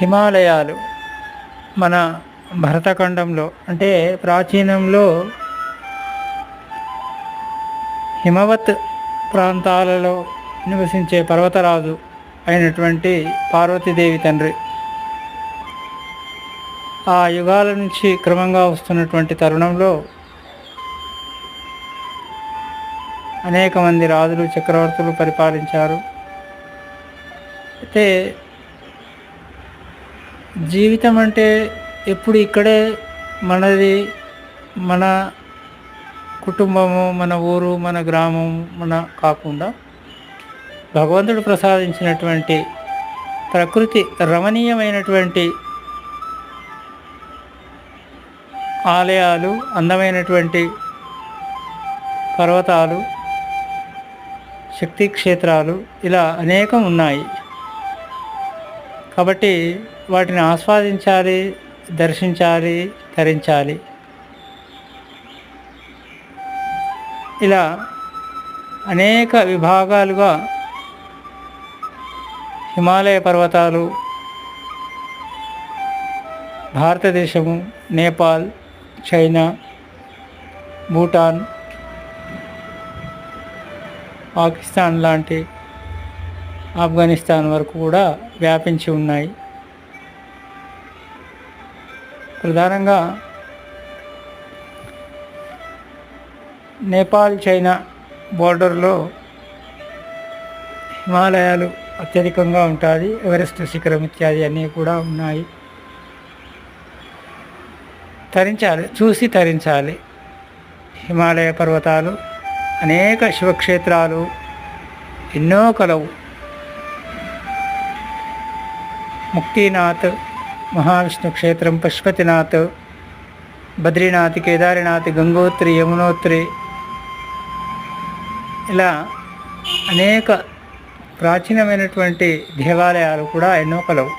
హిమాలయాలు మన భరతఖండంలో అంటే ప్రాచీనంలో హిమవత్ ప్రాంతాలలో నివసించే పర్వతరాజు అయినటువంటి పార్వతీదేవి తండ్రి. ఆ యుగాల నుంచి క్రమంగా వస్తున్నటువంటి తరుణంలో అనేక మంది రాజులు చక్రవర్తులు పరిపాలించారు. అయితే జీవితం అంటే ఎప్పుడు ఇక్కడే మనది, మన కుటుంబము, మన ఊరు, మన గ్రామం, మన కాకుండా భగవంతుడు ప్రసాదించినటువంటి ప్రకృతి రమణీయమైనటువంటి ఆలయాలు, అందమైనటువంటి పర్వతాలు, శక్తి క్షేత్రాలు ఇలా అనేకం ఉన్నాయి. కాబట్టి వాటిని ఆస్వాదించాలి, దర్శించాలి, తరించాలి. ఇలా అనేక విభాగాలుగా హిమాలయ పర్వతాలు భారతదేశము, నేపాల్, చైనా, భూటాన్, పాకిస్తాన్ లాంటి ఆఫ్ఘనిస్తాన్ వరకు కూడా వ్యాపించి ఉన్నాయి. ప్రధానంగా నేపాల్, చైనా బోర్డర్లో హిమాలయాలు అత్యధికంగా ఉంటుంది. ఎవరెస్ట్ శిఖరం ఇత్యాది అన్నీ కూడా ఉన్నాయి. తరించాలి, చూసి తరించాలి. హిమాలయ పర్వతాలు, అనేక శివక్షేత్రాలు ఎన్నో కలవు. ముక్తినాథ్, మహావిష్ణు క్షేత్రం, పశుపతినాథ్, బద్రీనాథ్, కేదార్నాథ్, గంగోత్రి, యమునోత్రి ఇలా అనేక ప్రాచీనమైనటువంటి దేవాలయాలు కూడా ఎన్నో కలవు.